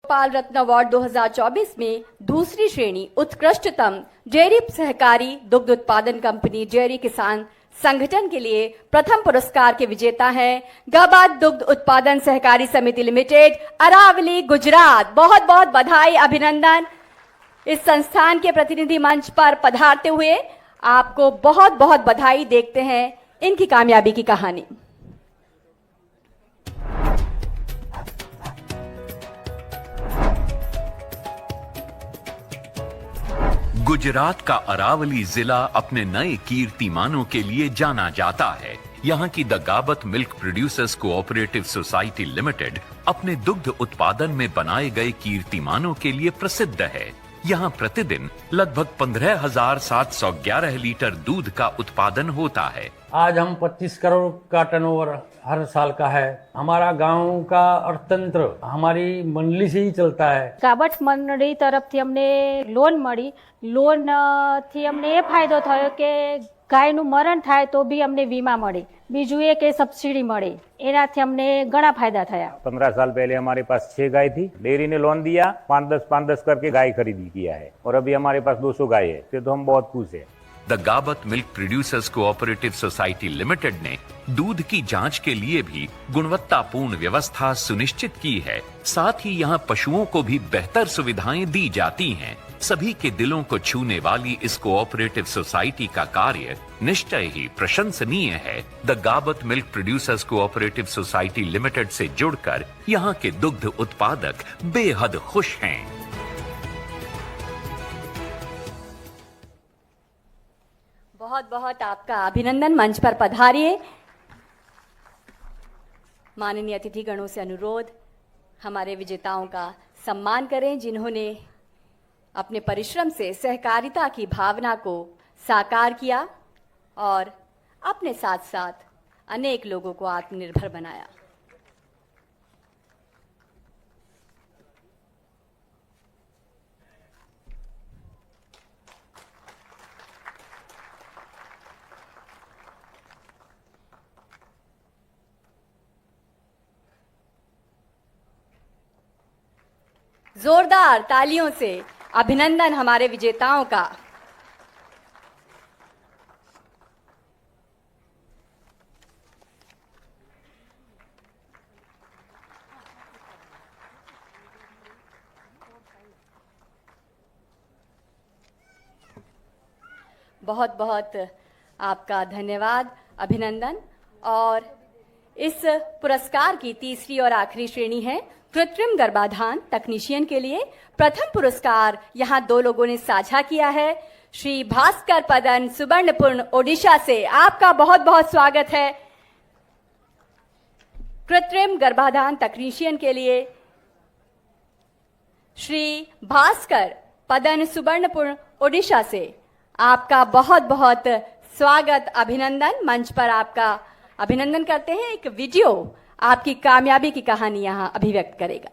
गोपाल रत्न award 2024 में दूसरी श्रेणी उत्कृष्टतम डेयरी सहकारी दुग्ध उत्पादन कंपनी डेयरी किसान संगठन के लिए प्रथम पुरस्कार के विजेता हैं गाबाद दुग्ध उत्पादन सहकारी समिति लिमिटेड, अरावली, गुजरात। बहुत बहुत बधाई, अभिनंदन। इस संस्थान के प्रतिनिधि मंच पर पधारते हुए आपको बहुत बहुत बधाई। देखते हैं इनकी कामयाबी की कहानी। गुजरात का अरावली जिला अपने नए कीर्तिमानों के लिए जाना जाता है। यहाँ की the Gabat milk producers cooperative society limited अपने दुग्ध उत्पादन में बनाए गए कीर्तिमानों के लिए प्रसिद्ध है। यहाँ प्रतिदिन लगभग 15,711 लीटर दूध का उत्पादन होता है। आज हम 25 करोड़ का टर्नओवर हर साल का है। हमारा गांव का अर्थतंत्र हमारी मंडली से ही चलता है। गाबट मंडली तरफ थी हमने लोन मળી। लोन थी हमने ये फायदो थयो के गायનું મરણ થાય તો બી અમને વીમા મળે, બીજું એ કે સબસિડી મળે, એનાથી અમને ઘણા फायदा થયા। 15 साल पहले हमारे पास 6 गाय थी। डेयरी ने लोन दिया, 5-10 करके गाय खरीदी किया है और अभी हमारे पास 200 गाय है। तो हम बहुत खुश है। The Gabat milk producers cooperative society limited ने दूध की जांच के लिए भी गुणवत्तापूर्ण व्यवस्था सुनिश्चित की है। साथ ही यहाँ पशुओं को भी बेहतर सुविधाएं दी जाती हैं। सभी के दिलों को छूने वाली इस कोऑपरेटिव सोसाइटी का कार्य निश्चय ही प्रशंसनीय है। The Gabat milk producers cooperative society limited से जुड़कर यहाँ के दुग्ध उत्पादक बेहद खुश हैं। बहुत बहुत आपका अभिनंदन। मंच पर पधारिए। माननीय अतिथिगणों से अनुरोध, हमारे विजेताओं का सम्मान करें जिन्होंने अपने परिश्रम से सहकारिता की भावना को साकार किया और अपने साथ साथ अनेक लोगों को आत्मनिर्भर बनाया। जोरदार तालियों से अभिनंदन हमारे विजेताओं का। बहुत बहुत आपका धन्यवाद, अभिनंदन। और इस पुरस्कार की तीसरी और आखिरी श्रेणी है कृत्रिम गर्भाधान तकनीशियन के लिए। प्रथम पुरस्कार यहाँ दो लोगों ने साझा किया है। श्री भास्कर पदन, सुवर्णपुर, ओडिशा से आपका बहुत बहुत स्वागत है। कृत्रिम गर्भाधान तकनीशियन के लिए श्री भास्कर पदन, सुवर्णपुर, ओडिशा से आपका बहुत बहुत स्वागत, अभिनंदन। मंच पर आपका अभिनंदन करते हैं। एक वीडियो आपकी कामयाबी की कहानी यहां अभिव्यक्त करेगा।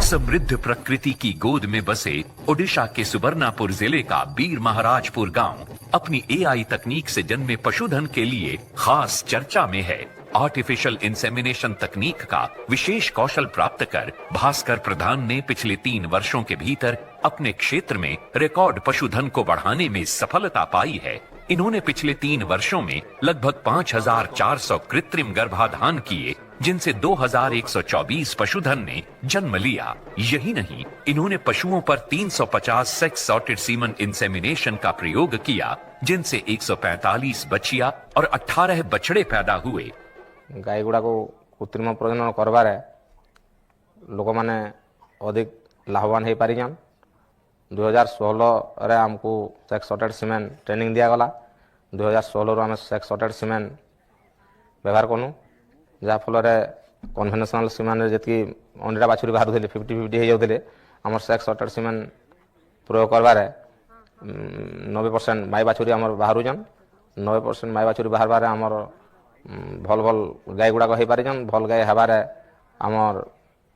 समृद्ध प्रकृति की गोद में बसे ओडिशा के सुबर्णापुर जिले का बीर महाराजपुर गांव अपनी एआई तकनीक से जन्मे पशुधन के लिए खास चर्चा में है। आर्टिफिशियल इंसेमिनेशन तकनीक का विशेष कौशल प्राप्त कर भास्कर प्रधान ने पिछले 3 वर्षों के भीतर अपने क्षेत्र में रिकॉर्ड पशुधन को बढ़ाने में सफलता पाई है। इन्होंने पिछले 3 वर्षों में लगभग 5,400 कृत्रिम गर्भाधान किए, जिनसे 2,124 पशुधन ने जन्म लिया। यही नहीं, इन्होंने पशुओं पर 350 सेक्स सॉर्टेड सीमन इंसेमिनेशन का प्रयोग किया, जिनसे 145 बच्चियां और 18 बछड़े पैदा हुए। गाय गुड़ा को कृत्रिम प्रजनन करबार लोक मैंने अधिक लाभवान हो पारी। 2016 रे हमको सेक्स सॉर्टेड सीमेन ट्रेनिंग दिया गला। 2016 रो हम सेक्स सॉर्टेड सीमेन व्यवहार करूँ, जहाँ फल कन्वेन्शनल सीमेन जी अंडा बाछुरी बाहर 50-50 हो जाते आम सेक्स सॉर्टेड सीमेन प्रयोग करबार 90% माई बाछुरी आम बाहर 90% माई बाछुरी बाहर आमर भल भल गाय गुड़ाक हो पारी। भल गाय हबार आमर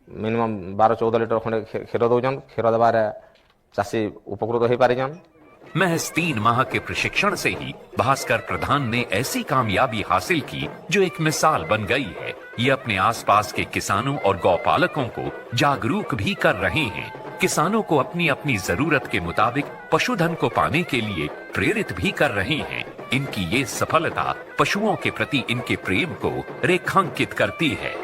मिनिमम 12-14 लीटर खंडे क्षीर दौन। क्षीर देवार चाषी उपकृत हो पारी। महज 3 माह के प्रशिक्षण से ही भास्कर प्रधान ने ऐसी कामयाबी हासिल की जो एक मिसाल बन गई है। ये अपने आसपास के किसानों और गौपालकों को जागरूक भी कर रहे हैं। किसानों को अपनी अपनी जरूरत के मुताबिक पशुधन को पाने के लिए प्रेरित भी कर रहे हैं। इनकी ये सफलता पशुओं के प्रति इनके प्रेम को रेखांकित करती है।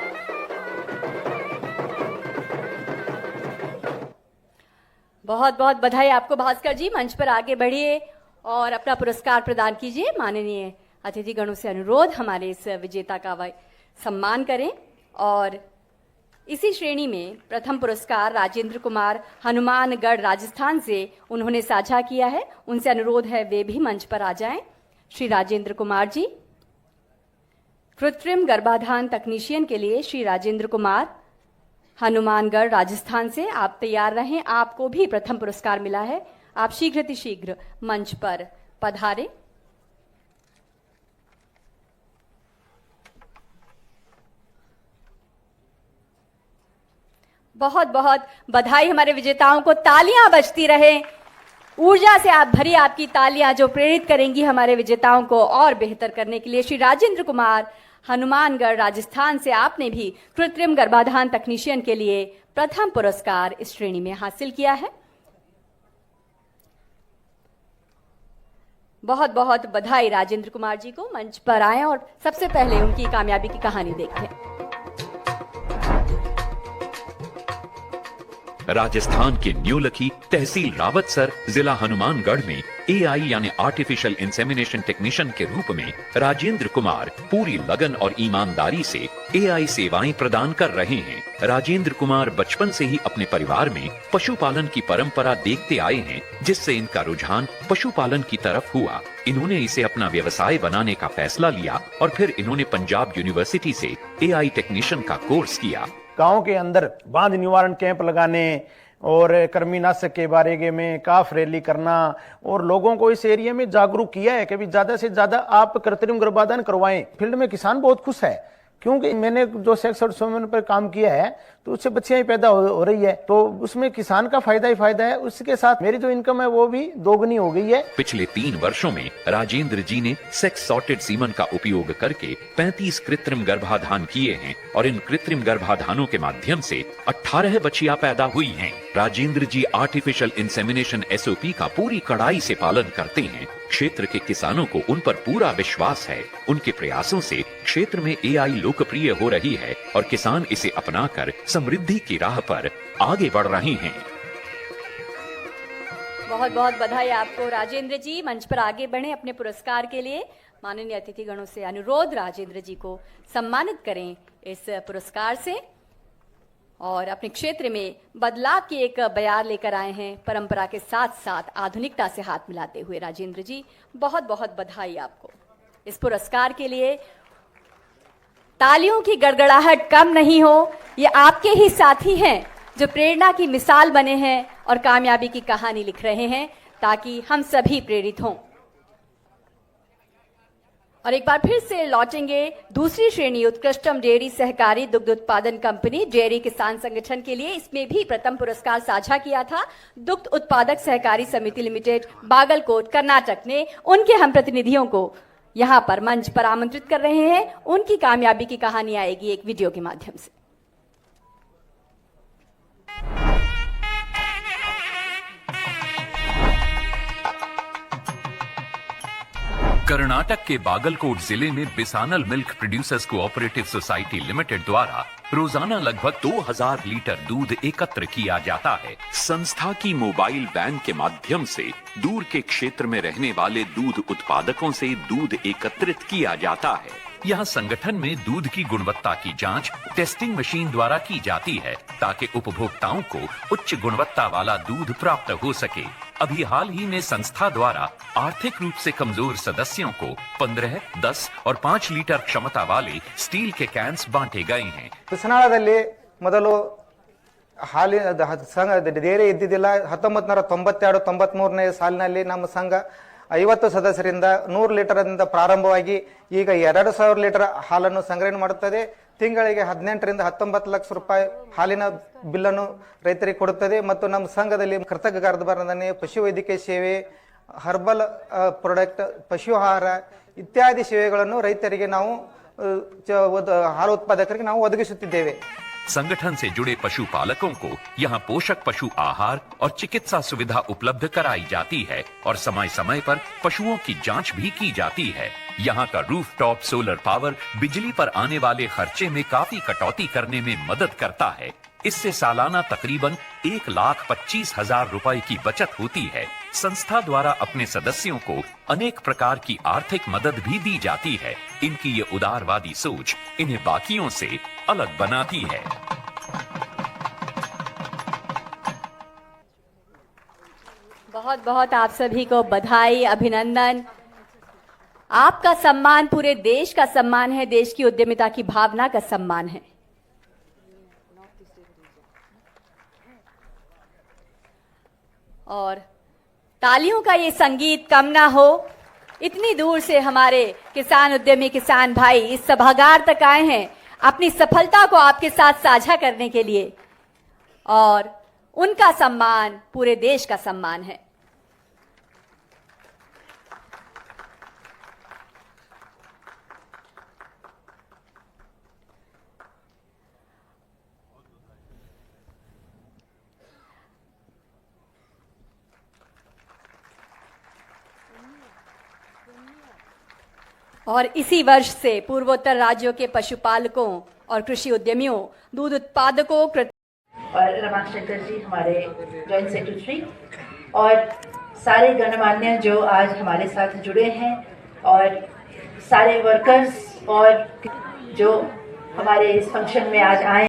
बहुत बहुत बधाई आपको भास्कर जी। मंच पर आगे बढ़िए और अपना पुरस्कार प्रदान कीजिए। माननीय अतिथि गणों से अनुरोध हमारे इस विजेता का सम्मान करें। और इसी श्रेणी में प्रथम पुरस्कार राजेंद्र कुमार हनुमानगढ़ राजस्थान से उन्होंने साझा किया है। उनसे अनुरोध है वे भी मंच पर आ जाएं। श्री राजेंद्र कुमार जी, कृत्रिम गर्भाधान तकनीशियन के लिए श्री राजेंद्र कुमार हनुमानगढ़ राजस्थान से आप तैयार रहें। आपको भी प्रथम पुरस्कार मिला है। आप शीघ्र मंच पर पधारें। बहुत बहुत बधाई हमारे विजेताओं को। तालियां बजती रहे। ऊर्जा से आप भरी आपकी तालियां जो प्रेरित करेंगी हमारे विजेताओं को और बेहतर करने के लिए। श्री राजेंद्र कुमार हनुमानगढ़ राजस्थान से आपने भी कृत्रिम गर्भाधान तकनीशियन के लिए प्रथम पुरस्कार इस श्रेणी में हासिल किया है। बहुत बहुत बधाई राजेंद्र कुमार जी को। मंच पर आएं और सबसे पहले उनकी कामयाबी की कहानी देखें। राजस्थान के न्यूलखी तहसील रावतसर जिला हनुमानगढ़ में एआई यानी आर्टिफिशियल इंसेमिनेशन टेक्नीशियन के रूप में राजेंद्र कुमार पूरी लगन और ईमानदारी से एआई सेवाएं प्रदान कर रहे हैं। राजेंद्र कुमार बचपन से ही अपने परिवार में पशुपालन की परंपरा देखते आए हैं, जिससे इनका रुझान पशुपालन की तरफ हुआ। इन्होंने इसे अपना व्यवसाय बनाने का फैसला लिया और फिर इन्होंने पंजाब यूनिवर्सिटी से एआई टेक्नीशियन का कोर्स किया। गांव के अंदर बांध निवारण कैंप लगाने और कृमिनाशक के बारे में काफ रैली करना और लोगों को इस एरिया में जागरूक किया है कि भी ज्यादा से ज्यादा आप कृत्रिम गर्भाधान करवाएं। फील्ड में किसान बहुत खुश है, क्योंकि मैंने जो सेक्स और स्वयं पर काम किया है तो उससे बच्चियां पैदा हो रही है, तो उसमें किसान का फायदा ही फायदा है। उसके साथ मेरी जो इनकम है वो भी दोगुनी हो गई है। पिछले 3 वर्षों में राजेंद्र जी ने सेक्स सॉर्टेड सीमन का उपयोग करके 35 कृत्रिम गर्भाधान किए हैं और इन कृत्रिम गर्भाधानों के माध्यम से 18 बच्चियां पैदा हुई हैं। राजेंद्र जी आर्टिफिशियल इंसेमिनेशन एसओपी का पूरी कड़ाई से पालन करते हैं। क्षेत्र के किसानों को उन पर पूरा विश्वास है। उनके प्रयासों से क्षेत्र में एआई लोकप्रिय हो रही है और किसान इसे अपनाकर समृद्धि की राह पर आगे बढ़ रहे हैं। बहुत बहुत बधाई आपको राजेंद्र जी। मंच पर आगे बढ़े अपने पुरस्कार के लिए। माननीय अतिथि गणों से अनुरोध राजेंद्र जी को सम्मानित करें इस पुरस्कार से। और अपने क्षेत्र में बदलाव की एक बयार लेकर आए हैं, परंपरा के साथ साथ आधुनिकता से हाथ मिलाते हुए। राजेंद्र जी, बहुत बहुत बधाई आपको इस पुरस्कार के लिए। तालियों की गड़गड़ाहट कम नहीं हो। ये आपके ही साथी हैं जो प्रेरणा की मिसाल बने हैं और कामयाबी की कहानी लिख रहे हैं, ताकि हम सभी प्रेरित हों। और एक बार फिर से लौटेंगे दूसरी श्रेणी उत्कृष्टम डेयरी सहकारी दुग्ध उत्पादन कंपनी डेयरी किसान संगठन के लिए। इसमें भी प्रथम पुरस्कार साझा किया था दुग्ध उत्पादक सहकारी समिति लिमिटेड बागलकोट कर्नाटक ने। उनके हम प्रतिनिधियों को यहां पर मंच पर आमंत्रित कर रहे हैं। उनकी कामयाबी की कहानी आएगी एक वीडियो के माध्यम से। कर्नाटक के बागलकोट जिले में Bisanal milk producers cooperative society limited द्वारा रोजाना लगभग 2000 लीटर दूध एकत्र किया जाता है। संस्था की मोबाइल बैंक के माध्यम से दूर के क्षेत्र में रहने वाले दूध उत्पादकों से दूध एकत्रित किया जाता है। यहाँ संगठन में दूध की गुणवत्ता की जांच टेस्टिंग मशीन द्वारा की जाती है, ताकि उपभोक्ताओं को उच्च गुणवत्ता वाला दूध प्राप्त हो सके। अभी हाल ही में संस्था द्वारा आर्थिक रूप से कमजोर सदस्यों को 15, 10 और 5 लीटर क्षमता वाले स्टील के कैंस बांटे गए हैं। ಕೃಷ್ಣಾಳದಲ್ಲಿ ಮೊದಲು ಹಾಲಿನ ಸಂಘ ಡೇರಿ ಇದ್ದಿದ್ದಿಲ್ಲ. 1992-93ನೇ ಸಾಲಿನಲ್ಲಿ ನಮ್ಮ ಸಂಘ 50 ಸದಸ್ಯರಿಂದ 100 ಲೀಟರ್ನಿಂದ ಪ್ರಾರಂಭವಾಗಿ ಈಗ 2000 ಲೀಟರ್ ಹಾಲನ್ನು ಸಂಗ್ರಹಣೆ ಮಾಡುತ್ತದೆ. ತಿಂಗಳಿಗೆ 18 ರಿಂದ 19 ಲಕ್ಷ ರೂಪಾಯಿ ಹಾಲಿನ ಬಿಲ್ಲನ್ನು ರೈತರಿಗೆ ಕೊಡುತ್ತದೆ. ಮತ್ತು ನಮ್ಮ ಸಂಘದಲ್ಲಿ ಕೃತಕ ಗರ್ಭಧಾರಣೆ, ಪಶುವೈದ್ಯಕೀಯ ಸೇವೆ, ಹರ್ಬಲ್ ಪ್ರಾಡಕ್ಟ್, ಪಶು ಆಹಾರ ಇತ್ಯಾದಿ ಸೇವೆಗಳನ್ನು ರೈತರಿಗೆ ನಾವು ಹಾಲು ಉತ್ಪಾದಕರಿಗೆ ನಾವು ಒದಗಿಸುತ್ತಿದ್ದೇವೆ. संगठन से जुड़े पशुपालकों को यहाँ पोषक पशु आहार और चिकित्सा सुविधा उपलब्ध कराई जाती है और समय समय पर पशुओं की जांच भी की जाती है। यहाँ का रूफटॉप सोलर पावर बिजली पर आने वाले खर्चे में काफी कटौती करने में मदद करता है। इससे सालाना तकरीबन 1,25,000 रुपए की बचत होती है। संस्था द्वारा अपने सदस्यों को अनेक प्रकार की आर्थिक मदद भी दी जाती है। इनकी ये उदारवादी सोच इन्हें बाकियों से अलग बनाती है। बहुत बहुत आप सभी को बधाई, अभिनंदन। आपका सम्मान पूरे देश का सम्मान है, देश की उद्यमिता की भावना का सम्मान है। और तालियों का ये संगीत कम ना हो। इतनी दूर से हमारे किसान उद्यमी किसान भाई इस सभागार तक आए हैं अपनी सफलता को आपके साथ साझा करने के लिए, और उनका सम्मान पूरे देश का सम्मान है। और इसी वर्ष से पूर्वोत्तर राज्यों के पशुपालकों और कृषि उद्यमियों, दूध उत्पादकों और रमाशंकर जी हमारे जॉइंट सेक्रेटरी और सारे गणमान्य जो आज हमारे साथ जुड़े हैं, और सारे वर्कर्स और जो हमारे इस फंक्शन में आज आए